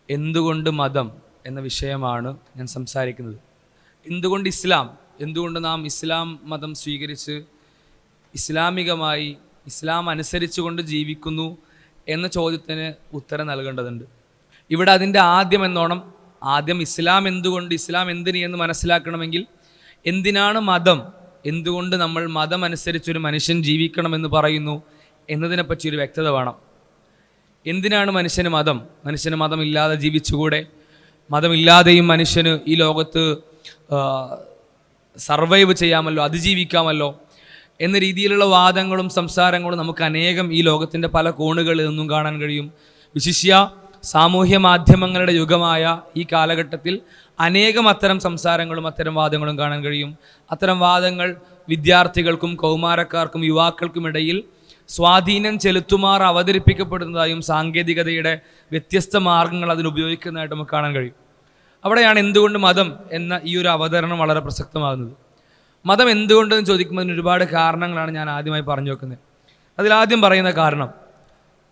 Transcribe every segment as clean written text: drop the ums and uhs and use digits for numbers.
എന്തുകൊണ്ട് മതം എന്ന വിഷയമാണ് ഞാൻ സംസാരിക്കുന്നത്. എന്തുകൊണ്ട് ഇസ്ലാം, എന്തുകൊണ്ട് നാം ഇസ്ലാം മതം സ്വീകരിച്ച് ഇസ്ലാമികമായി ഇസ്ലാം അനുസരിച്ചുകൊണ്ട് ജീവിക്കുന്നു എന്ന ചോദ്യത്തിന് ഉത്തരം നൽകേണ്ടതുണ്ട്. ഇവിടെ അതിൻ്റെ ആദ്യം ഇസ്ലാം എന്തുകൊണ്ട്, ഇസ്ലാം എന്തിന് എന്ന് മനസ്സിലാക്കണമെങ്കിൽ എന്തിനാണ് മതം, എന്തുകൊണ്ട് നമ്മൾ മതം അനുസരിച്ചൊരു മനുഷ്യൻ ജീവിക്കണമെന്ന് പറയുന്നു എന്നതിനെപ്പറ്റി ഒരു വ്യക്തത വേണം. എന്തിനാണ് മനുഷ്യന് മതം? മനുഷ്യന് മതമില്ലാതെ ജീവിച്ചുകൂടെ? മതമില്ലാതെയും മനുഷ്യന് ഈ ലോകത്ത് സർവൈവ് ചെയ്യാമല്ലോ, അതിജീവിക്കാമല്ലോ എന്ന രീതിയിലുള്ള വാദങ്ങളും സംസാരങ്ങളും നമുക്ക് അനേകം ഈ ലോകത്തിൻ്റെ പല കോണുകളിൽ നിന്നും കാണാൻ കഴിയും. വിശിഷ്യ സാമൂഹ്യ മാധ്യമങ്ങളുടെ യുഗമായ ഈ കാലഘട്ടത്തിൽ അനേകം അത്തരം സംസാരങ്ങളും അത്തരം വാദങ്ങളും കാണാൻ കഴിയും. അത്തരം വാദങ്ങൾ വിദ്യാർത്ഥികൾക്കും കൗമാരക്കാർക്കും യുവാക്കൾക്കുമിടയിൽ സ്വാധീനം ചെലുത്തുമാർ അവതരിപ്പിക്കപ്പെടുന്നതായും സാങ്കേതികതയുടെ വ്യത്യസ്ത മാർഗങ്ങൾ അതിനുപയോഗിക്കുന്നതായിട്ട് നമുക്ക് കാണാൻ കഴിയും. അവിടെയാണ് എന്തുകൊണ്ട് മതം എന്ന ഈ ഒരു അവതരണം വളരെ പ്രസക്തമാകുന്നത്. മതം എന്തുകൊണ്ടെന്ന് ചോദിക്കുമ്പോൾ അതിന് ഒരുപാട് കാരണങ്ങളാണ് ഞാൻ ആദ്യമായി പറഞ്ഞു വെക്കുന്നത്. അതിലാദ്യം പറയുന്ന കാരണം,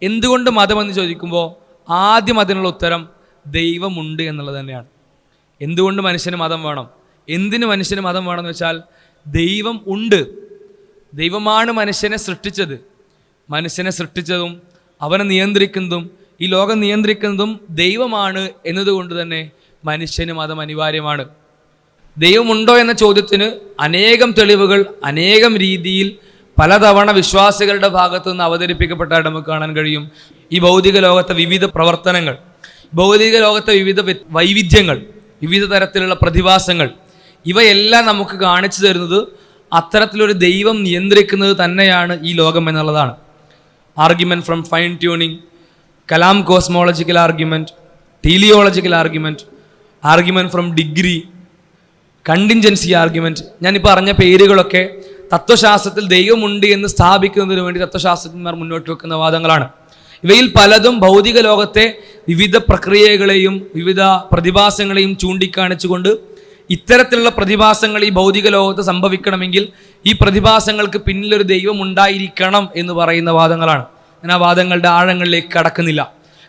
എന്തുകൊണ്ട് മതമെന്ന് ചോദിക്കുമ്പോൾ ആദ്യം അതിനുള്ള ഉത്തരം ദൈവമുണ്ട് എന്നുള്ളത് തന്നെയാണ്. എന്തുകൊണ്ട് മനുഷ്യന് മതം വേണം, എന്തിന് മനുഷ്യന് മതം വേണമെന്ന് വെച്ചാൽ ദൈവം ഉണ്ട്. ദൈവമാണ് മനുഷ്യനെ സൃഷ്ടിച്ചത്. മനുഷ്യനെ സൃഷ്ടിച്ചതും അവനെ നിയന്ത്രിക്കുന്നതും ഈ ലോകം നിയന്ത്രിക്കുന്നതും ദൈവമാണ് എന്നതുകൊണ്ട് തന്നെ മനുഷ്യന് മതം അനിവാര്യമാണ്. ദൈവമുണ്ടോ എന്ന ചോദ്യത്തിന് അനേകം തെളിവുകൾ അനേകം രീതിയിൽ പലതവണ വിശ്വാസികളുടെ ഭാഗത്തു നിന്ന് അവതരിപ്പിക്കപ്പെട്ടായിട്ട് നമുക്ക് കാണാൻ കഴിയും. ഈ ഭൗതിക ലോകത്തെ വിവിധ പ്രവർത്തനങ്ങൾ, ഭൗതിക ലോകത്തെ വിവിധ വൈവിധ്യങ്ങൾ, വിവിധ തരത്തിലുള്ള പ്രതിഭാസങ്ങൾ, ഇവയെല്ലാം നമുക്ക് കാണിച്ചു തരുന്നത് അത്തരത്തിലൊരു ദൈവം നിയന്ത്രിക്കുന്നത് തന്നെയാണ് ഈ ലോകം എന്നുള്ളതാണ്. ആർഗ്യുമെൻറ്റ് ഫ്രം ഫൈൻ ട്യൂണിങ്, കലാം cosmological argument, teleological argument, argument from degree, contingency argument, ഞാനിപ്പോൾ പറഞ്ഞ പേരുകളൊക്കെ തത്വശാസ്ത്രത്തിൽ ദൈവമുണ്ട് എന്ന് സ്ഥാപിക്കുന്നതിന് വേണ്ടി തത്വശാസ്ത്രജ്ഞന്മാർ മുന്നോട്ട് വെക്കുന്ന വാദങ്ങളാണ്. ഇവയിൽ പലതും ഭൗതിക ലോകത്തെ വിവിധ പ്രക്രിയകളെയും വിവിധ പ്രതിഭാസങ്ങളെയും ചൂണ്ടിക്കാണിച്ചുകൊണ്ട് ഇത്തരത്തിലുള്ള പ്രതിഭാസങ്ങൾ ഈ ഭൗതിക ലോകത്ത് സംഭവിക്കണമെങ്കിൽ ഈ പ്രതിഭാസങ്ങൾക്ക് പിന്നിലൊരു ദൈവം ഉണ്ടായിരിക്കണം എന്ന് പറയുന്ന വാദങ്ങളാണ്. ഞാൻ ആ വാദങ്ങളുടെ ആഴങ്ങളിലേക്ക് കടക്കുന്നില്ല.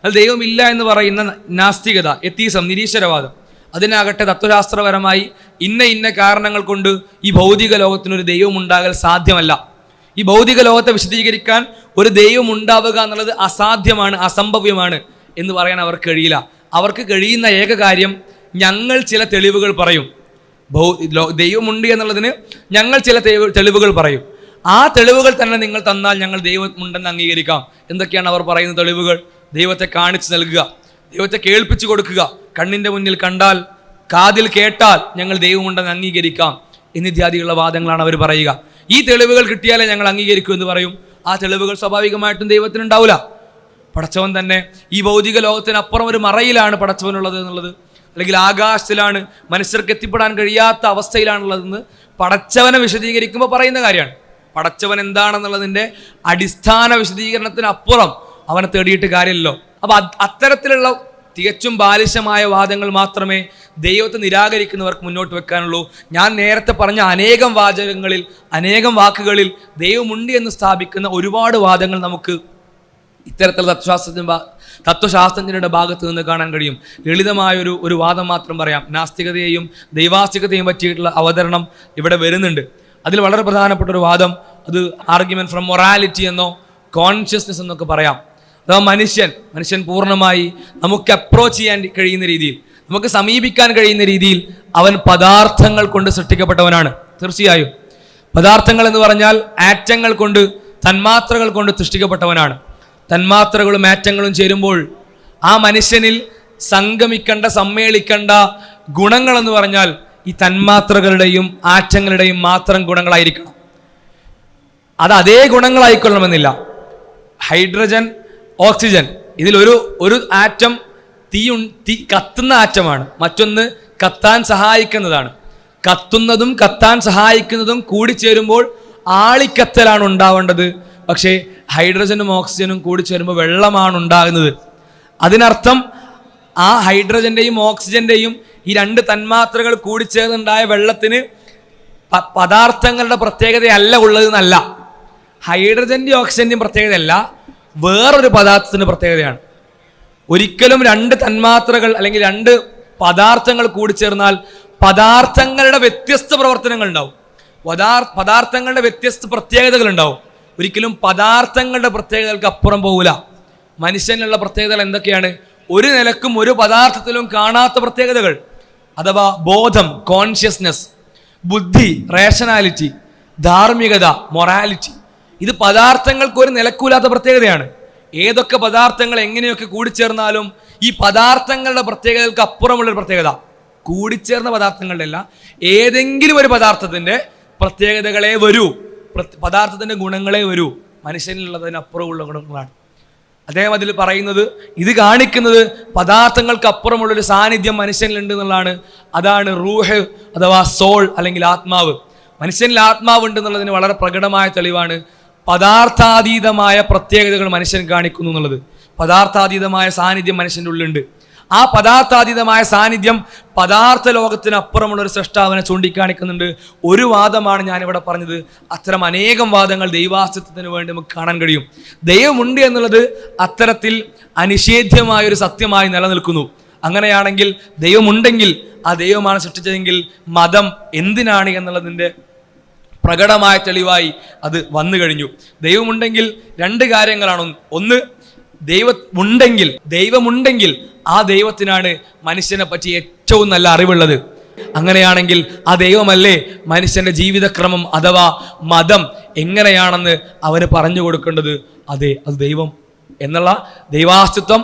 അത് ദൈവമില്ല എന്ന് പറയുന്ന നാസ്തികത, എത്തീസം, നിരീശ്വരവാദം, അതിനാകട്ടെ തത്വശാസ്ത്രപരമായി ഇന്ന കാരണങ്ങൾ കൊണ്ട് ഈ ഭൗതിക ലോകത്തിനൊരു ദൈവം ഉണ്ടാകൽ സാധ്യമല്ല. ഈ ഭൗതിക ലോകത്തെ വിശദീകരിക്കാൻ ഒരു ദൈവം ഉണ്ടാവുക എന്നുള്ളത് അസാധ്യമാണ്, അസംഭവ്യമാണ് എന്ന് പറയാൻ അവർക്ക് കഴിയില്ല. അവർക്ക് കഴിയുന്ന ഏക കാര്യം, ഞങ്ങൾ ചില തെളിവുകൾ പറയും. ദൈവമുണ്ട് എന്നുള്ളതിന് ഞങ്ങൾ ചില തെളിവുകൾ പറയും. ആ തെളിവുകൾ തന്നെ നിങ്ങൾ തന്നാൽ ഞങ്ങൾ ദൈവമുണ്ടെന്ന് അംഗീകരിക്കാം. എന്തൊക്കെയാണ് അവർ പറയുന്ന തെളിവുകൾ? ദൈവത്തെ കാണിച്ചു നൽകുക, ദൈവത്തെ കേൾപ്പിച്ചു കൊടുക്കുക, കണ്ണിൻ്റെ മുന്നിൽ കണ്ടാൽ കാതിൽ കേട്ടാൽ ഞങ്ങൾ ദൈവമുണ്ടെന്ന് അംഗീകരിക്കാം എന്നിത്യാദിയുള്ള വാദങ്ങളാണ് അവർ പറയുക. ഈ തെളിവുകൾ കിട്ടിയാലേ ഞങ്ങൾ അംഗീകരിക്കൂ എന്ന് പറയും. ആ തെളിവുകൾ സ്വാഭാവികമായിട്ടും ദൈവത്തിനുണ്ടാവില്ല. പടച്ചവൻ തന്നെ ഈ ഭൗതിക ലോകത്തിനപ്പുറം ഒരു മറയിലാണ് പടച്ചവനുള്ളത് എന്നുള്ളത്, അല്ലെങ്കിൽ ആകാശത്തിലാണ്, മനുഷ്യർക്ക് എത്തിപ്പെടാൻ കഴിയാത്ത അവസ്ഥയിലാണുള്ളതെന്ന് പടച്ചവനെ വിശദീകരിക്കുമ്പോൾ പറയുന്ന കാര്യമാണ്. പടച്ചവൻ എന്താണെന്നുള്ളതിൻ്റെ അടിസ്ഥാന വിശദീകരണത്തിനപ്പുറം അവനെ തേടിയിട്ട് കാര്യമില്ലല്ലോ. അപ്പം അത്തരത്തിലുള്ള തികച്ചും ബാലിശമായ വാദങ്ങൾ മാത്രമേ ദൈവത്തെ നിരാകരിക്കുന്നവർക്ക് മുന്നോട്ട് വെക്കാനുള്ളൂ. ഞാൻ നേരത്തെ പറഞ്ഞ അനേകം വാചകങ്ങളിൽ, അനേകം വാക്കുകളിൽ ദൈവമുണ്ട് എന്ന് സ്ഥാപിക്കുന്ന ഒരുപാട് വാദങ്ങൾ നമുക്ക് ഇത്തരത്തിലുള്ള തത്വശാസ്ത്രജ്ഞരുടെ ഭാഗത്ത് നിന്ന് കാണാൻ കഴിയും. ലളിതമായൊരു വാദം മാത്രം പറയാം. നാസ്തികതയെയും ദൈവാസ്തികതയെയും പറ്റിയിട്ടുള്ള അവതരണം ഇവിടെ വരുന്നുണ്ട്. അതിൽ വളരെ പ്രധാനപ്പെട്ട ഒരു വാദം, അത് ആർഗ്യുമെൻറ്റ് ഫ്രം മൊറാലിറ്റി എന്നോ കോൺഷ്യസ്നെസ് എന്നൊക്കെ പറയാം. അഥവാ മനുഷ്യൻ പൂർണ്ണമായി നമുക്ക് അപ്രോച്ച് ചെയ്യാൻ കഴിയുന്ന രീതിയിൽ, നമുക്ക് സമീപിക്കാൻ കഴിയുന്ന രീതിയിൽ അവൻ പദാർത്ഥങ്ങൾ കൊണ്ട് സൃഷ്ടിക്കപ്പെട്ടവനാണ്. തീർച്ചയായും പദാർത്ഥങ്ങൾ എന്ന് പറഞ്ഞാൽ ആറ്റങ്ങൾ കൊണ്ട്, തന്മാത്രകൾ കൊണ്ട് സൃഷ്ടിക്കപ്പെട്ടവനാണ്. തന്മാത്രകളും ആറ്റങ്ങളും ചേരുമ്പോൾ ആ മനുഷ്യനിൽ സംഗമിക്കേണ്ട, സമ്മേളിക്കേണ്ട ഗുണങ്ങളെന്ന് പറഞ്ഞാൽ ഈ തന്മാത്രകളുടെയും ആറ്റങ്ങളുടെയും മാത്രം ഗുണങ്ങളായിരിക്കണം. അത് അതേ ഗുണങ്ങളായിക്കൊള്ളണമെന്നില്ല. ഹൈഡ്രജൻ, ഓക്സിജൻ, ഇതിലൊരു ആറ്റം തീ കത്തുന്ന ആറ്റമാണ്, മറ്റൊന്ന് കത്താൻ സഹായിക്കുന്നതാണ്. കത്തുന്നതും കത്താൻ സഹായിക്കുന്നതും കൂടി ചേരുമ്പോൾ ആളിക്കത്തലാണ് ഉണ്ടാവേണ്ടത്. പക്ഷേ ഹൈഡ്രജനും ഓക്സിജനും കൂടി ചേരുമ്പോൾ വെള്ളമാണ് ഉണ്ടാകുന്നത്. അതിനർത്ഥം ആ ഹൈഡ്രജൻ്റെയും ഓക്സിജൻ്റെയും ഈ രണ്ട് തന്മാത്രകൾ കൂടി ചേർന്നുണ്ടായ വെള്ളത്തിന് പദാർത്ഥങ്ങളുടെ പ്രത്യേകതയല്ല ഉള്ളതെന്നല്ല. ഹൈഡ്രജൻ്റെയും ഓക്സിജൻ്റെയും പ്രത്യേകതയല്ല, വേറൊരു പദാർത്ഥത്തിൻ്റെ പ്രത്യേകതയാണ്. ഒരിക്കലും രണ്ട് തന്മാത്രകൾ അല്ലെങ്കിൽ രണ്ട് പദാർത്ഥങ്ങൾ കൂടിച്ചേർന്നാൽ പദാർത്ഥങ്ങളുടെ വ്യത്യസ്ത പ്രവർത്തനങ്ങൾ ഉണ്ടാവും, പദാർത്ഥങ്ങളുടെ വ്യത്യസ്ത പ്രത്യേകതകൾ ഉണ്ടാവും. ഒരിക്കലും പദാർത്ഥങ്ങളുടെ പ്രത്യേകതകൾക്ക് അപ്പുറം പോകില്ല. മനുഷ്യനുള്ള പ്രത്യേകതകൾ എന്തൊക്കെയാണ്? ഒരു നിലക്കും ഒരു പദാർത്ഥത്തിലും കാണാത്ത പ്രത്യേകതകൾ, അഥവാ ബോധം, കോൺഷ്യസ്നെസ്, ബുദ്ധി, റേഷനാലിറ്റി, ധാർമ്മികത, മൊറാലിറ്റി. ഇത് പദാർത്ഥങ്ങൾക്ക് ഒരു നിലക്കൂലാത്ത പ്രത്യേകതയാണ്. ഏതൊക്കെ പദാർത്ഥങ്ങൾ എങ്ങനെയൊക്കെ കൂടിച്ചേർന്നാലും ഈ പദാർത്ഥങ്ങളുടെ പ്രത്യേകതകൾക്ക് അപ്പുറമുള്ളൊരു പ്രത്യേകത, കൂടിച്ചേർന്ന പദാർത്ഥങ്ങളുടെ അല്ല, ഏതെങ്കിലും ഒരു പദാർത്ഥത്തിന്റെ പ്രത്യേകതകളെ വരൂ, പദാർത്ഥത്തിന്റെ ഗുണങ്ങളെ വരൂ. മനുഷ്യനിലുള്ളതിനപ്പുറമുള്ള ഗുണങ്ങളാണ് അദ്ദേഹം അതിൽ പറയുന്നത്. ഇത് കാണിക്കുന്നത് പദാർത്ഥങ്ങൾക്ക് അപ്പുറമുള്ളൊരു സാന്നിധ്യം മനുഷ്യനിലുണ്ട് എന്നുള്ളതാണ്. അതാണ് റൂഹ് അഥവാ സോൾ അല്ലെങ്കിൽ ആത്മാവ്. മനുഷ്യനിൽ ആത്മാവ് ഉണ്ട് എന്നുള്ളതിന് വളരെ പ്രകടമായ തെളിവാണ് പദാർത്ഥാതീതമായ പ്രത്യേകതകൾ മനുഷ്യൻ കാണിക്കുന്നു എന്നുള്ളത്. പദാർത്ഥാതീതമായ സാന്നിധ്യം മനുഷ്യൻ്റെ ഉള്ളിലുണ്ട്. ആ പദാർത്ഥാതീതമായ സാന്നിധ്യം പദാർത്ഥ ലോകത്തിന് അപ്പുറമുള്ള ഒരു സൃഷ്ടാവിനെ ചൂണ്ടിക്കാണിക്കുന്നുണ്ട്. ഒരു വാദമാണ് ഞാനിവിടെ പറഞ്ഞത്. അത്തരം അനേകം വാദങ്ങൾ ദൈവാസ്തിത്വത്തിന് വേണ്ടി നമുക്ക് കാണാൻ കഴിയും. ദൈവമുണ്ട് എന്നുള്ളത് അത്തരത്തിൽ അനിഷേധ്യമായ ഒരു സത്യമായി നിലനിൽക്കുന്നു. അങ്ങനെയാണെങ്കിൽ ദൈവമുണ്ടെങ്കിൽ ആ ദൈവമാണ് സൃഷ്ടിച്ചതെങ്കിൽ മതം എന്തിനാണ് എന്നുള്ളതിൻ്റെ പ്രകടമായ തെളിവായി അത് വന്നു കഴിഞ്ഞു. ദൈവമുണ്ടെങ്കിൽ രണ്ട് കാര്യങ്ങളാണ്. ഒന്ന്, ദൈവമുണ്ടെങ്കിൽ ആ ദൈവത്തിനാണ് മനുഷ്യനെ പറ്റി ഏറ്റവും നല്ല അറിവുള്ളത്. അങ്ങനെയാണെങ്കിൽ ആ ദൈവമല്ലേ മനുഷ്യന്റെ ജീവിതക്രമം അഥവാ മതം എങ്ങനെയാണെന്ന് അവന് പറഞ്ഞു കൊടുക്കേണ്ടത്? അതെ, അത് ദൈവം എന്നുള്ള ദൈവാസ്തിത്വം,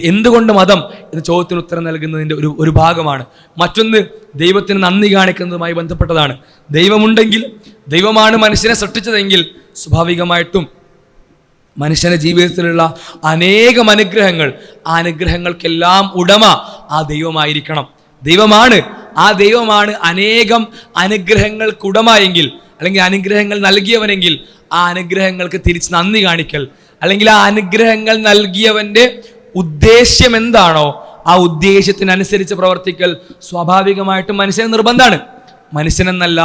എന്തുകൊണ്ട് മതം എന്ന ചോദ്യത്തിന് ഉത്തരം നൽകുന്നതിൻ്റെ ഒരു ഭാഗമാണ്. മറ്റൊന്ന് ദൈവത്തിന് നന്ദി കാണിക്കുന്നതുമായി ബന്ധപ്പെട്ടതാണ്. ദൈവമുണ്ടെങ്കിൽ, ദൈവമാണ് മനുഷ്യനെ സൃഷ്ടിച്ചതെങ്കിൽ സ്വാഭാവികമായിട്ടും മനുഷ്യന്റെ ജീവിതത്തിലുള്ള അനേകം അനുഗ്രഹങ്ങൾ, ആ അനുഗ്രഹങ്ങൾക്കെല്ലാം ഉടമ ആ ദൈവമായിരിക്കണം. ആ ദൈവമാണ് അനേകം അനുഗ്രഹങ്ങൾക്കുടമയെങ്കിൽ, അല്ലെങ്കിൽ അനുഗ്രഹങ്ങൾ നൽകിയവനെങ്കിൽ ആ അനുഗ്രഹങ്ങൾക്ക് തിരിച്ച് നന്ദി കാണിക്കൽ, അല്ലെങ്കിൽ ആ അനുഗ്രഹങ്ങൾ നൽകിയവന്റെ ഉദ്ദേശ്യം എന്താണോ ആ ഉദ്ദേശ്യത്തിനനുസരിച്ച് പ്രവർത്തിക്കൽ സ്വാഭാവികമായിട്ടും മനുഷ്യന് നിർബന്ധമാണ്. മനുഷ്യനെന്നല്ല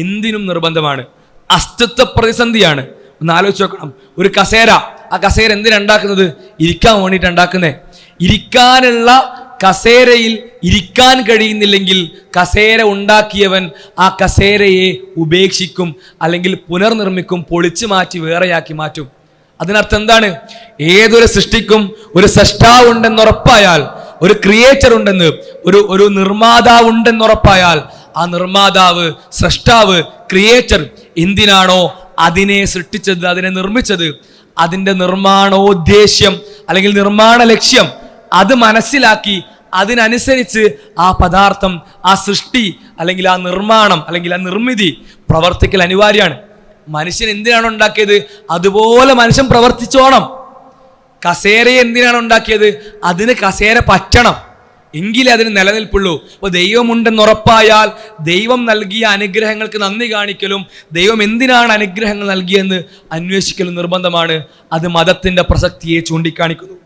എന്തിനും നിർബന്ധമാണ്. അസ്തിത്വ പ്രതിസന്ധിയാണ്. ഒന്ന് ആലോചിച്ച് നോക്കണം. ഒരു കസേര, ആ കസേര എന്തിനുണ്ടാക്കുന്നത്? ഇരിക്കാൻ വേണ്ടിയിട്ട് ഉണ്ടാക്കുന്നേ. ഇരിക്കാനുള്ള കസേരയിൽ ഇരിക്കാൻ കഴിയുന്നില്ലെങ്കിൽ കസേര ഉണ്ടാക്കിയവൻ ആ കസേരയെ ഉപേക്ഷിക്കും, അല്ലെങ്കിൽ പുനർനിർമ്മിക്കും, പൊളിച്ചു മാറ്റി വേറെയാക്കി മാറ്റും. അതിനർത്ഥം എന്താണ്? ഏതൊരു സൃഷ്ടിക്കും ഒരു സൃഷ്ടാവ് ഉണ്ടെന്നുറപ്പായാൽ, ഒരു ക്രിയേറ്റർ ഉണ്ടെന്ന്, ഒരു നിർമ്മാതാവ് ഉണ്ടെന്നുറപ്പായാൽ ആ നിർമ്മാതാവ്, സൃഷ്ടാവ്, ക്രിയേറ്റർ എന്തിനാണോ അതിനെ സൃഷ്ടിച്ചത്, അതിനെ നിർമ്മിച്ചത്, അതിൻ്റെ നിർമ്മാണോദ്ദേശ്യം അല്ലെങ്കിൽ നിർമ്മാണ ലക്ഷ്യം അത് മനസ്സിലാക്കി അതിനനുസരിച്ച് ആ പദാർത്ഥം, ആ സൃഷ്ടി അല്ലെങ്കിൽ ആ നിർമ്മാണം അല്ലെങ്കിൽ ആ നിർമ്മിതി പ്രവർത്തിക്കൽ അനിവാര്യമാണ്. മനുഷ്യൻ എന്തിനാണ് ഉണ്ടാക്കിയത് അതുപോലെ മനുഷ്യൻ പ്രവർത്തിച്ചോണം. കസേരയെ എന്തിനാണ് ഉണ്ടാക്കിയത്? അതിന് കസേര പറ്റണം, എങ്കിലേ അതിന് നിലനിൽപ്പുള്ളൂ. അപ്പോൾ ദൈവമുണ്ടെന്നുറപ്പായാൽ ദൈവം നൽകിയ അനുഗ്രഹങ്ങൾക്ക് നന്ദി കാണിക്കലും ദൈവം എന്തിനാണ് അനുഗ്രഹങ്ങൾ നൽകിയെന്ന് അന്വേഷിക്കലും നിർബന്ധമാണ്. അത് മതത്തിൻ്റെ പ്രസക്തിയെ ചൂണ്ടിക്കാണിക്കുന്നു.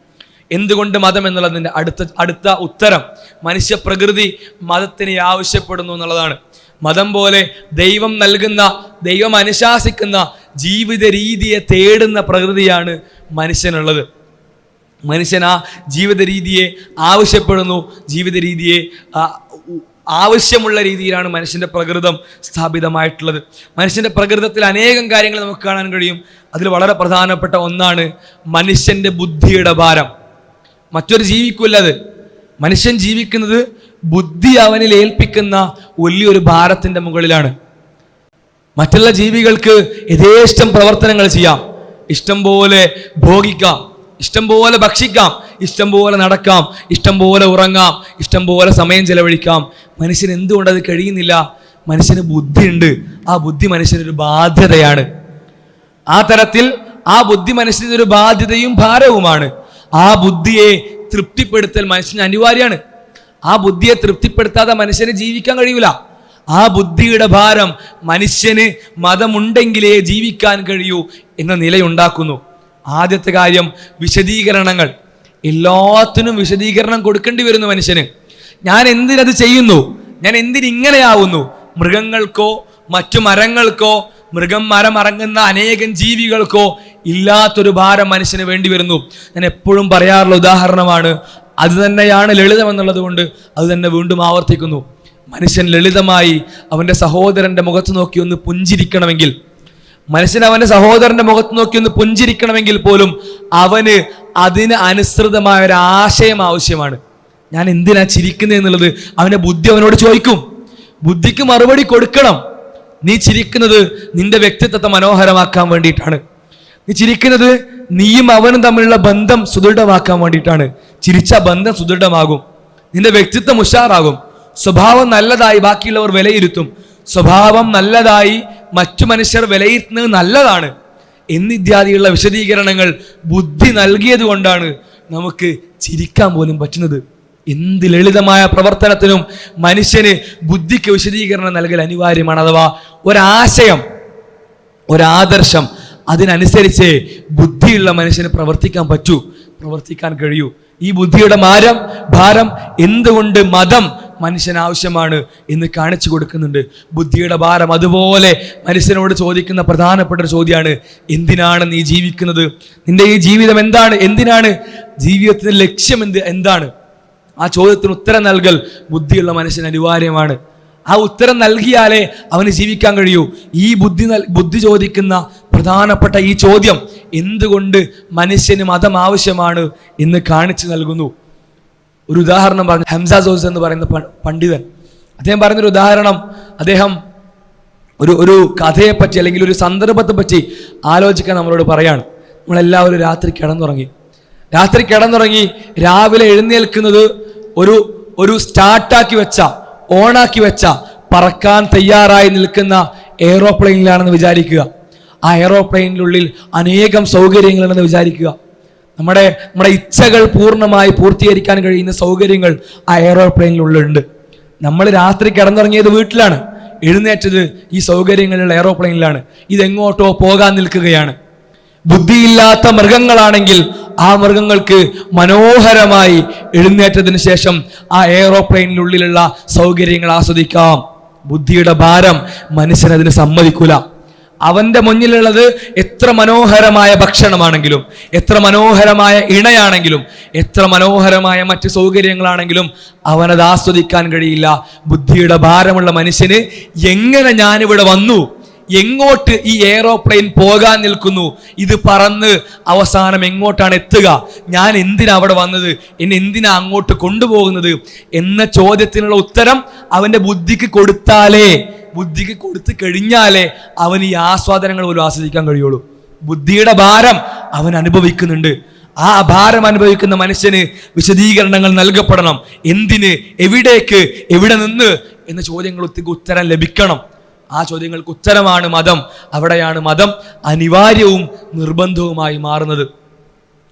എന്തുകൊണ്ട് മതം എന്നുള്ളതിൻ്റെ അടുത്ത ഉത്തരം മനുഷ്യപ്രകൃതി മതത്തിനെ ആവശ്യപ്പെടുന്നു എന്നുള്ളതാണ്. മതം പോലെ ദൈവം നൽകുന്ന, ദൈവം അനുശാസിക്കുന്ന ജീവിത രീതിയെ തേടുന്ന പ്രകൃതിയാണ് മനുഷ്യനുള്ളത്. മനുഷ്യൻ ആ ജീവിത രീതിയെ ആവശ്യപ്പെടുന്നു. ജീവിത രീതിയെ ആവശ്യമുള്ള രീതിയിലാണ് മനുഷ്യൻ്റെ പ്രകൃതം സ്ഥാപിതമായിട്ടുള്ളത്. മനുഷ്യൻ്റെ പ്രകൃതത്തിൽ അനേകം കാര്യങ്ങൾ നമുക്ക് കാണാൻ കഴിയും. അതിൽ വളരെ പ്രധാനപ്പെട്ട ഒന്നാണ് മനുഷ്യൻ്റെ ബുദ്ധിയുടെ ഭാരം. മറ്റൊരു ജീവിക്കുമല്ലത്. മനുഷ്യൻ ജീവിക്കുന്നത് ബുദ്ധി അവനിൽ ഏൽപ്പിക്കുന്ന വലിയൊരു ഭാരത്തിൻ്റെ മുകളിലാണ്. മറ്റുള്ള ജീവികൾക്ക് യഥേഷ്ടം പ്രവർത്തനങ്ങൾ ചെയ്യാം, ഇഷ്ടം പോലെ ഭോഗിക്കാം, ഇഷ്ടം പോലെ ഭക്ഷിക്കാം, ഇഷ്ടം പോലെ നടക്കാം, ഇഷ്ടം പോലെ ഉറങ്ങാം, ഇഷ്ടം പോലെ സമയം ചെലവഴിക്കാം. മനുഷ്യന് എന്തുകൊണ്ട് അത് കഴിയുന്നില്ല? മനുഷ്യന് ബുദ്ധിയുണ്ട്. ആ ബുദ്ധി മനുഷ്യനൊരു ബാധ്യതയാണ്. ആ തരത്തിൽ ആ ബുദ്ധി മനുഷ്യനൊരു ബാധ്യതയും ഭാരവുമാണ്. ആ ബുദ്ധിയെ തൃപ്തിപ്പെടുത്തൽ മനുഷ്യന് അനിവാര്യമാണ്. ആ ബുദ്ധിയെ തൃപ്തിപ്പെടുത്താതെ മനുഷ്യന് ജീവിക്കാൻ കഴിയൂല. ആ ബുദ്ധിയുടെ ഭാരം മനുഷ്യന് മതമുണ്ടെങ്കിലേ ജീവിക്കാൻ കഴിയൂ എന്ന നിലയുണ്ടാക്കുന്നു. ആദ്യത്തെ കാര്യം വിശദീകരണങ്ങൾ. എല്ലാത്തിനും വിശദീകരണം കൊടുക്കേണ്ടി വരുന്നു മനുഷ്യന്. ഞാൻ എന്തിനത് ചെയ്യുന്നു, ഞാൻ എന്തിനിങ്ങനെയാവുന്നു? മൃഗങ്ങൾക്കോ മറ്റു മരങ്ങൾക്കോ മൃഗം, മരം ഇറങ്ങുന്ന അനേകം ജീവികൾക്കോ ഇല്ലാത്തൊരു ഭാരം മനുഷ്യന് വേണ്ടി വരുന്നു. ഞാൻ എപ്പോഴും പറയാറുള്ള ഉദാഹരണമാണ്. അത് തന്നെയാണ് ലളിതം എന്നുള്ളത് കൊണ്ട് അത് തന്നെ വീണ്ടും ആവർത്തിക്കുന്നു. മനുഷ്യൻ ലളിതമായി അവൻ്റെ സഹോദരൻ്റെ മുഖത്ത് നോക്കി ഒന്ന് പുഞ്ചിരിക്കണമെങ്കിൽ, മനുഷ്യൻ അവൻ്റെ സഹോദരൻ്റെ മുഖത്ത് നോക്കി ഒന്ന് പുഞ്ചിരിക്കണമെങ്കിൽ പോലും അവന് അതിന് അനുസൃതമായ ഒരു ആശയം ആവശ്യമാണ്. ഞാൻ എന്തിനാ ചിരിക്കുന്നത് എന്നുള്ളത് അവൻ്റെ ബുദ്ധി അവനോട് ചോദിക്കും. ബുദ്ധിക്ക് മറുപടി കൊടുക്കണം. നീ ചിരിക്കുന്നത് നിന്റെ വ്യക്തിത്വത്തെ മനോഹരമാക്കാൻ വേണ്ടിയിട്ടാണ്. നീ ചിരിക്കുന്നത് നീയും അവനും തമ്മിലുള്ള ബന്ധം സുദൃഢമാക്കാൻ വേണ്ടിയിട്ടാണ്. ചിരിച്ച ബന്ധം സുദൃഢമാകും, നിന്റെ വ്യക്തിത്വം ഉഷാറാകും, സ്വഭാവം നല്ലതായി ബാക്കിയുള്ളവർ വിലയിരുത്തും, സ്വഭാവം നല്ലതായി മറ്റു മനുഷ്യർ വിലയിരുത്തുന്നത് നല്ലതാണ് എന്നിത്യാദിയുള്ള വിശദീകരണങ്ങൾ ബുദ്ധി നൽകിയത് കൊണ്ടാണ് നമുക്ക് ചിരിക്കാൻ പോലും പറ്റുന്നത്. എന്ത് ലളിതമായ പ്രവർത്തനത്തിനും മനുഷ്യന് ബുദ്ധിക്ക് വിശദീകരണം നൽകൽ അനിവാര്യമാണ്. അഥവാ ഒരാശയം, ഒരാദർശം, അതിനനുസരിച്ച് ബുദ്ധിയുള്ള മനുഷ്യന് പ്രവർത്തിക്കാൻ കഴിയൂ. ഈ ബുദ്ധിയുടെ ഭാരം എന്തുകൊണ്ട് മതം മനുഷ്യന് ആവശ്യമാണ് എന്ന് കാണിച്ചു കൊടുക്കുന്നുണ്ട്. ബുദ്ധിയുടെ ഭാരം അതുപോലെ മനുഷ്യനോട് ചോദിക്കുന്ന പ്രധാനപ്പെട്ട ഒരു ചോദ്യമാണ്, എന്തിനാണ് നീ ജീവിക്കുന്നത്? നിന്റെ ഈ ജീവിതം എന്താണ്? എന്തിനാണ്? ജീവിതത്തിന്റെ ലക്ഷ്യം എന്താണ്? ആ ചോദ്യത്തിന് ഉത്തരം നൽകൽ ബുദ്ധിയുള്ള മനുഷ്യന് അനിവാര്യമാണ്. ആ ഉത്തരം നൽകിയാലേ അവന് ജീവിക്കാൻ കഴിയൂ. ഈ ബുദ്ധി ചോദിക്കുന്ന പ്രധാനപ്പെട്ട ഈ ചോദ്യം എന്തുകൊണ്ട് മനുഷ്യന് മതം ആവശ്യമാണ് എന്ന് കാണിച്ചു നൽകുന്നു. ഒരു ഉദാഹരണം പറഞ്ഞു. ഹംസ ജോസ് എന്ന് പറയുന്ന പണ്ഡിതൻ, അദ്ദേഹം പറയുന്നൊരു ഉദാഹരണം, അദ്ദേഹം ഒരു കഥയെപ്പറ്റി അല്ലെങ്കിൽ ഒരു സന്ദർഭത്തെ പറ്റി ആലോചിക്കാൻ നമ്മളോട് പറയാണ്. നമ്മളെല്ലാവരും രാത്രി കിടന്നുറങ്ങി രാവിലെ എഴുന്നേൽക്കുന്നത് ഒരു സ്റ്റാർട്ടാക്കി വെച്ച, ഓണാക്കി വെച്ച, പറക്കാൻ തയ്യാറായി നിൽക്കുന്ന എയ്റോപ്ലെയിനിലാണെന്ന് വിചാരിക്കുക. ആ എയ്റോപ്ലെയിനിനുള്ളിൽ അനേകം സൗകര്യങ്ങളാണെന്ന് വിചാരിക്കുക. നമ്മുടെ ഇച്ഛകൾ പൂർണ്ണമായി പൂർത്തീകരിക്കാൻ കഴിയുന്ന സൗകര്യങ്ങൾ ആ എയ്റോപ്ലെയിനിനുള്ളിലുണ്ട്. നമ്മൾ രാത്രി കിടന്നുറങ്ങിയത് വീട്ടിലാണ്, എഴുന്നേറ്റത് ഈ സൗകര്യങ്ങളുള്ള എയ്റോപ്ലെയിനിലാണ്. ഇതെങ്ങോട്ടോ പോകാൻ നിൽക്കുകയാണ്. ബുദ്ധിയില്ലാത്ത മൃഗങ്ങളാണെങ്കിൽ ആ മൃഗങ്ങൾക്ക് മനോഹരമായി എഴുന്നേറ്റതിന് ശേഷം ആ എയ്റോപ്ലെയിനിനുള്ളിലുള്ള സൗകര്യങ്ങൾ ആസ്വദിക്കാം. ബുദ്ധിയുടെ ഭാരം മനുഷ്യനതിന് സമ്മതിക്കൂല. അവന്റെ മുന്നിലുള്ളത് എത്ര മനോഹരമായ ഭക്ഷണമാണെങ്കിലും, എത്ര മനോഹരമായ ഇണയാണെങ്കിലും, എത്ര മനോഹരമായ മറ്റ് സൗകര്യങ്ങളാണെങ്കിലും അവനത് ആസ്വദിക്കാൻ കഴിയില്ല. ബുദ്ധിയുടെ ഭാരമുള്ള മനുഷ്യന് എങ്ങനെ ഞാനിവിടെ വന്നു, എങ്ങോട്ട് ഈ എയ്റോപ്ലെയിൻ പോകാൻ നിൽക്കുന്നു, ഇത് പറന്ന് അവസാനം എങ്ങോട്ടാണ് എത്തുക, ഞാൻ എന്തിനാ അവിടെ വന്നത്, എന്നെ എന്തിനാ അങ്ങോട്ട് കൊണ്ടുപോകുന്നത് എന്ന ചോദ്യത്തിനുള്ള ഉത്തരം അവന്റെ ബുദ്ധിക്ക് കൊടുത്തു കഴിഞ്ഞാലേ അവൻ ഈ ആസ്വാദനങ്ങൾ പോലും ആസ്വദിക്കാൻ കഴിയുള്ളൂ. ബുദ്ധിയുടെ ഭാരം അവൻ അനുഭവിക്കുന്നുണ്ട്. ആ ഭാരം അനുഭവിക്കുന്ന മനുഷ്യന് വിശദീകരണങ്ങൾ നൽകപ്പെടണം. എന്തിന്, എവിടേക്ക്, എവിടെ നിന്ന് എന്ന ചോദ്യങ്ങൾക്ക് ഉത്തരം ലഭിക്കണം. ആ ചോദ്യങ്ങൾക്ക് ഉത്തരമാണ് മതം. അവിടെയാണ് മതം അനിവാര്യവും നിർബന്ധവുമായി മാറുന്നത്.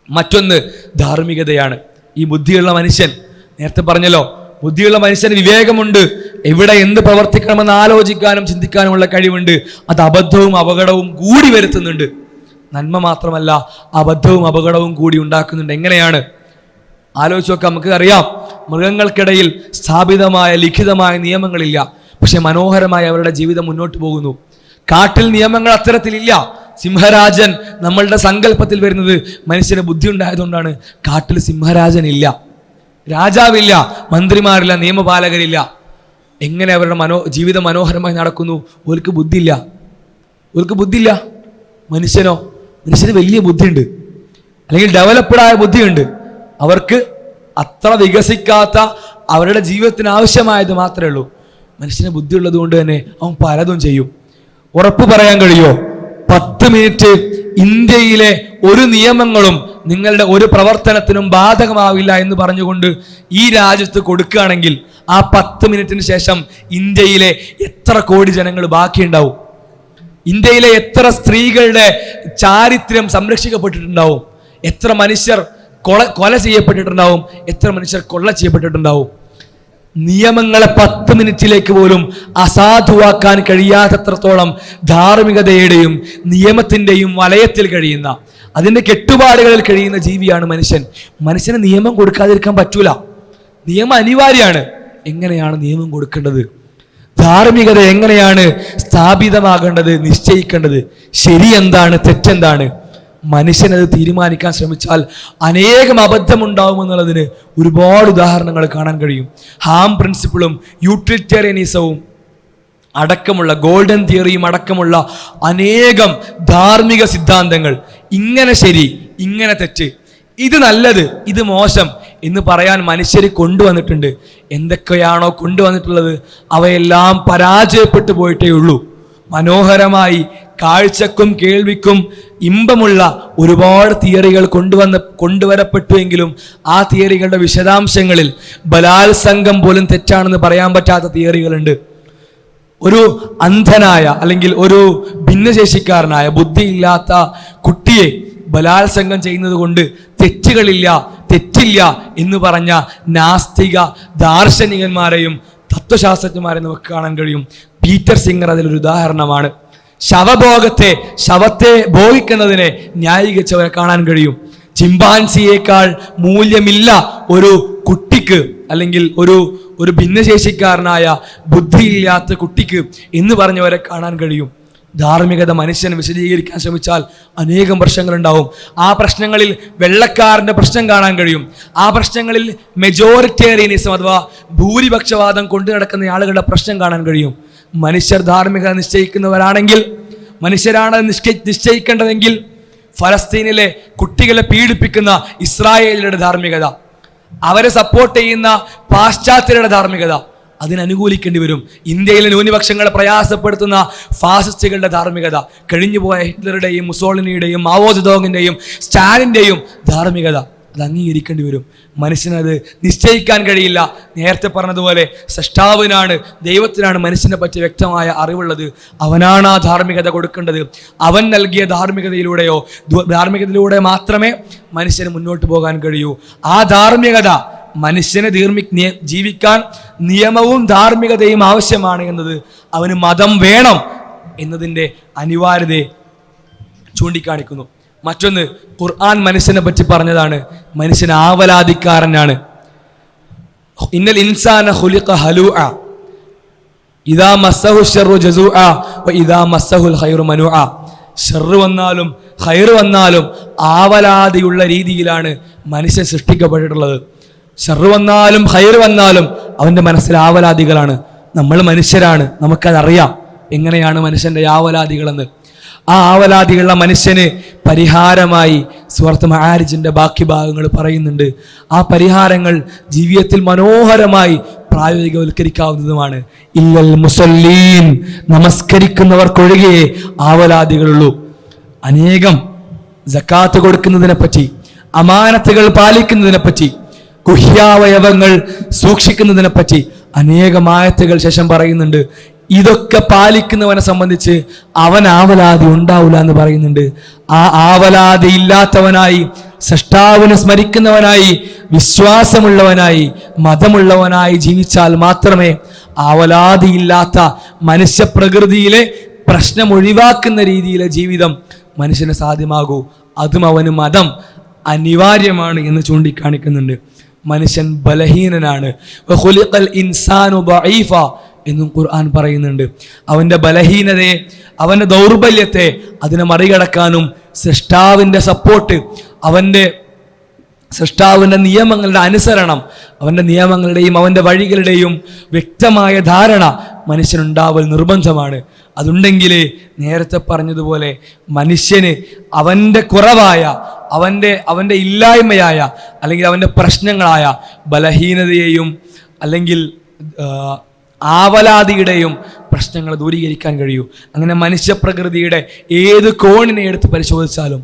മറ്റൊന്ന് ധാർമ്മികതയാണ്. ഈ ബുദ്ധിയുള്ള മനുഷ്യൻ, നേരത്തെ പറഞ്ഞല്ലോ, ബുദ്ധിയുള്ള മനുഷ്യന് വിവേകമുണ്ട്. എവിടെ എന്ത് പ്രവർത്തിക്കണമെന്ന് ആലോചിക്കാനും ചിന്തിക്കാനുമുള്ള കഴിവുണ്ട്. അത് അബദ്ധവും അപകടവും കൂടി വരുത്തുന്നുണ്ട്. നന്മ മാത്രമല്ല, അബദ്ധവും അപകടവും കൂടി ഉണ്ടാക്കുന്നുണ്ട്. എങ്ങനെയാണ്? ആലോചിച്ച് നോക്കാം. നമുക്ക് അറിയാം, മൃഗങ്ങൾക്കിടയിൽ സ്ഥാപിതമായ ലിഖിതമായ നിയമങ്ങളില്ല, പക്ഷെ മനോഹരമായി അവരുടെ ജീവിതം മുന്നോട്ട് പോകുന്നു. കാട്ടിൽ നിയമങ്ങൾ അത്തരത്തിലില്ല. സിംഹരാജൻ നമ്മളുടെ സങ്കല്പത്തിൽ വരുന്നത് മനുഷ്യന് ബുദ്ധി ഉണ്ടായതുകൊണ്ടാണ്. കാട്ടിൽ സിംഹരാജൻ ഇല്ല, രാജാവില്ല, മന്ത്രിമാരില്ല, നിയമപാലകരില്ല. എങ്ങനെ അവരുടെ ജീവിതം മനോഹരമായി നടക്കുന്നു? ഓർക്ക് ബുദ്ധിയില്ല. മനുഷ്യന് വലിയ ബുദ്ധിയുണ്ട്, അല്ലെങ്കിൽ ഡെവലപ്ഡായ ബുദ്ധിയുണ്ട്. അവർക്ക് അത്ര വികസിക്കാത്ത അവരുടെ ജീവിതത്തിന് ആവശ്യമായത് മാത്രമേ ഉള്ളൂ. മനുഷ്യന് ബുദ്ധി ഉള്ളത് കൊണ്ട് തന്നെ അവൻ പലതും ചെയ്യും. ഉറപ്പ് പറയാൻ കഴിയോ? 10 മിനിറ്റ് ഇന്ത്യയിലെ ഒരു നിയമങ്ങളും നിങ്ങളുടെ ഒരു പ്രവർത്തനത്തിനും ബാധകമാവില്ല എന്ന് പറഞ്ഞുകൊണ്ട് ഈ രാജ്യത്ത് കൊടുക്കുകയാണെങ്കിൽ ആ 10 മിനിറ്റിന് ശേഷം ഇന്ത്യയിലെ എത്ര കോടി ജനങ്ങൾ ബാക്കിയുണ്ടാവും? ഇന്ത്യയിലെ എത്ര സ്ത്രീകളുടെ ചാരിത്രം സംരക്ഷിക്കപ്പെട്ടിട്ടുണ്ടാവും? എത്ര മനുഷ്യർ കൊല ചെയ്യപ്പെട്ടിട്ടുണ്ടാവും? എത്ര മനുഷ്യർ കൊള്ള ചെയ്യപ്പെട്ടിട്ടുണ്ടാവും? നിയമങ്ങളെ 10 മിനിറ്റിലേക്ക് പോലും അസാധുവാക്കാൻ കഴിയാത്തത്രത്തോളം ധാർമ്മികതയുടെയും നിയമത്തിൻ്റെയും വലയത്തിൽ കഴിയുന്ന, അതിൻ്റെ കെട്ടുപാടുകളിൽ കഴിയുന്ന ജീവിയാണ് മനുഷ്യൻ. മനുഷ്യന് നിയമം കൊടുക്കാതിരിക്കാൻ പറ്റൂല. നിയമം അനിവാര്യമാണ്. എങ്ങനെയാണ് നിയമം കൊടുക്കേണ്ടത്? ധാർമ്മികത എങ്ങനെയാണ് സ്ഥാപിതമാകേണ്ടത്, നിശ്ചയിക്കേണ്ടത്, ശരി എന്താണ്, തെറ്റെന്താണ്, മനുഷ്യനത് തീരുമാനിക്കാൻ ശ്രമിച്ചാൽ അനേകം അബദ്ധമുണ്ടാവുമെന്നുള്ളതിന് ഒരുപാട് ഉദാഹരണങ്ങൾ കാണാൻ കഴിയും. ഹാം പ്രിൻസിപ്പിളും യൂട്ടിലിറ്റേറിയനിസവും അടക്കമുള്ള ഗോൾഡൻ തിയറിയും അടക്കമുള്ള അനേകം ധാർമ്മിക സിദ്ധാന്തങ്ങൾ, ഇങ്ങനെ ശരി, ഇങ്ങനെ തെറ്റ്, ഇത് നല്ലത്, ഇത് മോശം എന്ന് പറയാൻ മനുഷ്യർ കൊണ്ടുവന്നിട്ടുണ്ട്. എന്തൊക്കെയാണോ കൊണ്ടുവന്നിട്ടുള്ളത് അവയെല്ലാം പരാജയപ്പെട്ടു പോയിട്ടേ ഉള്ളൂ. മനോഹരമായി കാഴ്ചക്കും കേൾവിക്കും ഇമ്പമുള്ള ഒരുപാട് തിയറികൾ കൊണ്ടുവരപ്പെട്ടുവെങ്കിലും ആ തിയറികളുടെ വിശദാംശങ്ങളിൽ ബലാത്സംഗം പോലും തെറ്റാണെന്ന് പറയാൻ പറ്റാത്ത തിയറികളുണ്ട്. ഒരു അന്ധനായ അല്ലെങ്കിൽ ഒരു ഭിന്നശേഷിക്കാരനായ ബുദ്ധിയില്ലാത്ത കുട്ടിയെ ബലാത്സംഗം ചെയ്യുന്നത് കൊണ്ട് തെറ്റില്ല എന്ന് പറഞ്ഞ നാസ്തിക ദാർശനികന്മാരെയും തത്വശാസ്ത്രജ്ഞന്മാരെയും നമുക്ക് കാണാൻ കഴിയും. പീറ്റർ സിംഗർ അതിലൊരു ഉദാഹരണമാണ്. ശവത്തെ ഭോഗിക്കുന്നതിനെ ന്യായീകരിച്ചവരെ കാണാൻ കഴിയും. ചിമ്പാൻസിയേക്കാൾ മൂല്യമില്ല ഒരു കുട്ടിക്ക് അല്ലെങ്കിൽ ഒരു ഭിന്നശേഷിക്കാരനായ ബുദ്ധിയില്ലാത്ത കുട്ടിക്ക് എന്ന് പറഞ്ഞവരെ കാണാൻ കഴിയും. ധാർമ്മികത മനുഷ്യനെ വിശദീകരിക്കാൻ ശ്രമിച്ചാൽ അനേകം പ്രശ്നങ്ങളുണ്ടാവും. ആ പ്രശ്നങ്ങളിൽ വെള്ളക്കാരൻ്റെ പ്രശ്നം കാണാൻ കഴിയും. ആ പ്രശ്നങ്ങളിൽ മെജോറിറ്റേറിയനിസം അഥവാ ഭൂരിപക്ഷവാദം കൊണ്ടു നടക്കുന്ന ആളുകളുടെ പ്രശ്നം കാണാൻ കഴിയും. മനുഷ്യർ ധാർമ്മികത നിശ്ചയിക്കുന്നവരാണെങ്കിൽ, മനുഷ്യരാണ് നിശ്ചയിക്കേണ്ടതെങ്കിൽ ഫലസ്തീനിലെ കുട്ടികളെ പീഡിപ്പിക്കുന്ന ഇസ്രായേലിയുടെ ധാർമ്മികത, അവരെ സപ്പോർട്ട് ചെയ്യുന്ന പാശ്ചാത്യരുടെ ധാർമ്മികത അതിനനുകൂലിക്കേണ്ടി വരും. ഇന്ത്യയിലെ ന്യൂനപക്ഷങ്ങളെ പ്രയാസപ്പെടുത്തുന്ന ഫാസിസ്റ്റുകളുടെ ധാർമ്മികത, കഴിഞ്ഞുപോയ ഹിറ്റ്ലറുടെയും മുസോളിനിയുടെയും മാവോ സെതോങ്ങിൻ്റെയും സ്റ്റാലിൻ്റെയും ധാർമ്മികത അത് അംഗീകരിക്കേണ്ടി വരും. മനുഷ്യനത് നിശ്ചയിക്കാൻ കഴിയില്ല. നേരത്തെ പറഞ്ഞതുപോലെ സൃഷ്ടാവിനാണ്, ദൈവത്തിനാണ് മനുഷ്യനെ പറ്റി വ്യക്തമായ അറിവുള്ളത്. അവനാണ് ആ ധാർമ്മികത കൊടുക്കേണ്ടത്. അവൻ നൽകിയ ധാർമ്മികതയിലൂടെ മാത്രമേ മനുഷ്യന് മുന്നോട്ട് പോകാൻ കഴിയൂ. ആ ധാർമ്മികത മനുഷ്യനെ ജീവിക്കാൻ നിയമവും ധാർമ്മികതയും ആവശ്യമാണ് എന്നത്, അവന് മതം വേണം എന്നതിൻ്റെ അനിവാര്യതയെ ചൂണ്ടിക്കാണിക്കുന്നു. മറ്റൊന്ന്, ഖുർആൻ മനുഷ്യനെ പറ്റി പറഞ്ഞതാണ്, മനുഷ്യൻ ആവലാതിക്കാരനാണ്. ഇന്നൽ ഇൻസാന ഖുലിഖ ഹലൂഅ ഇദാ മസ്സഹു ശർറു ജസൂഅ വ ഇദാ മസ്സഹുൽ ഖൈറു മനുഅ. ഷർറ് വന്നാലും ഖൈർ വന്നാലും ആവലാതിയുള്ള രീതിയിലാണ് മനുഷ്യൻ സൃഷ്ടിക്കപ്പെട്ടിട്ടുള്ളത്. ഷർറ് വന്നാലും ഖൈർ വന്നാലും അവൻ്റെ മനസ്സിൽ ആവലാതികളാണ്. നമ്മൾ മനുഷ്യരാണ്, നമുക്കതറിയാം എങ്ങനെയാണ് മനുഷ്യൻ്റെ ആവലാതികളെന്ന്. ആ ആവലാതികളുള്ള മനുഷ്യന് പരിഹാരമായി സൂറത്ത് മആരിജിന്റെ ബാക്കി ഭാഗങ്ങൾ പറയുന്നുണ്ട്. ആ പരിഹാരങ്ങൾ ജീവിതത്തിൽ മനോഹരമായി പ്രായോഗികവൽക്കരിക്കാവുന്നതുമാണ്. ഇല്ലൽ മുസല്ലീൻ, നമസ്കരിക്കുന്നവർക്കൊഴികെ ആവലാതികളുള്ളൂ. അനേകം സക്കാത്ത് കൊടുക്കുന്നതിനെ പറ്റി, അമാനത്തുകൾ പാലിക്കുന്നതിനെ പറ്റി, ഗുഹ്യാവയവങ്ങൾ സൂക്ഷിക്കുന്നതിനെ പറ്റി അനേകം ആയത്തുകൾ ശേഷം പറയുന്നുണ്ട്. ഇതൊക്കെ പാലിക്കുന്നവനെ സംബന്ധിച്ച് അവൻ ആവലാതി ഉണ്ടാവില്ല എന്ന് പറയുന്നുണ്ട്. ആ ആവലാതി ഇല്ലാത്തവനായി, സൃഷ്ടാവിനെ സ്മരിക്കുന്നവനായി, വിശ്വാസമുള്ളവനായി, മതമുള്ളവനായി ജീവിച്ചാൽ മാത്രമേ ആവലാതിയില്ലാത്ത മനുഷ്യപ്രകൃതിയിലെ പ്രശ്നം ഒഴിവാക്കുന്ന രീതിയിലെ ജീവിതം മനുഷ്യന് സാധ്യമാകൂ. അതും അവന് മതം അനിവാര്യമാണ് എന്ന് ചൂണ്ടിക്കാണിക്കുന്നുണ്ട്. മനുഷ്യൻ ബലഹീനനാണ്. വഖുലിഖൽ ഇൻസാനു ദഈഫ എന്നും ഖുർആൻ പറയുന്നുണ്ട്. അവൻ്റെ ബലഹീനതയെ, അവൻ്റെ ദൗർബല്യത്തെ അതിനെ മറികടക്കാനും സൃഷ്ടാവിൻ്റെ സപ്പോർട്ട്, സൃഷ്ടാവിൻ്റെ നിയമങ്ങളുടെ അനുസരണം, അവൻ്റെ നിയമങ്ങളുടെയും അവൻ്റെ വഴികളുടെയും വ്യക്തമായ ധാരണ മനുഷ്യനുണ്ടാവൽ നിർബന്ധമാണ്. അതുണ്ടെങ്കിലേ നേരത്തെ പറഞ്ഞതുപോലെ മനുഷ്യന് അവൻ്റെ കുറവായ, അവൻ്റെ ഇല്ലായ്മയായ അല്ലെങ്കിൽ അവൻ്റെ പ്രശ്നങ്ങളായ ബലഹീനതയെയും അല്ലെങ്കിൽ ആവലാതിയുടെയും പ്രശ്നങ്ങൾ ദൂരീകരിക്കാൻ കഴിയൂ. അങ്ങനെ മനുഷ്യപ്രകൃതിയുടെ ഏത് കോണിനെ എടുത്ത് പരിശോധിച്ചാലും,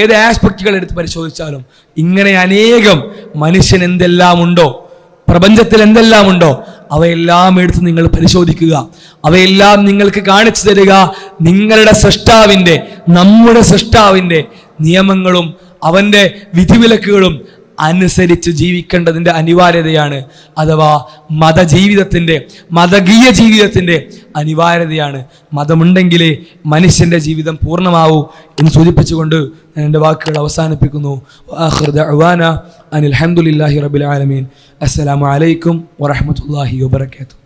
ഏത് ആസ്പെക്റ്റുകൾ എടുത്ത് പരിശോധിച്ചാലും ഇങ്ങനെ അനേകം മനുഷ്യൻ എന്തെല്ലാം ഉണ്ടോ, പ്രപഞ്ചത്തിൽ എന്തെല്ലാം ഉണ്ടോ അവയെല്ലാം എടുത്ത് നിങ്ങൾ പരിശോധിക്കുക. അവയെല്ലാം നിങ്ങൾക്ക് കാണിച്ചു തരിക നിങ്ങളുടെ സൃഷ്ടാവിൻ്റെ, നമ്മുടെ സൃഷ്ടാവിൻ്റെ നിയമങ്ങളും അവൻ്റെ വിധിവിലക്കുകളും അനുസരിച്ച് ജീവിക്കേണ്ടതിൻ്റെ അനിവാര്യതയാണ്. അഥവാ മതകീയ ജീവിതത്തിൻ്റെ അനിവാര്യതയാണ്. മതമുണ്ടെങ്കിലേ മനുഷ്യൻ്റെ ജീവിതം പൂർണ്ണമാവൂ എന്ന് സൂചിപ്പിച്ചുകൊണ്ട് ഞാൻ എൻ്റെ വാക്കുകൾ അവസാനിപ്പിക്കുന്നു. ആഖിറു ദഅ്വാനാ അനിൽ ഹംദുലില്ലാഹി റബ്ബിൽ ആലമീൻ. അസ്സലാമു അലൈക്കും വറഹ്മത്തുള്ളാഹി വബറകാതുഹു.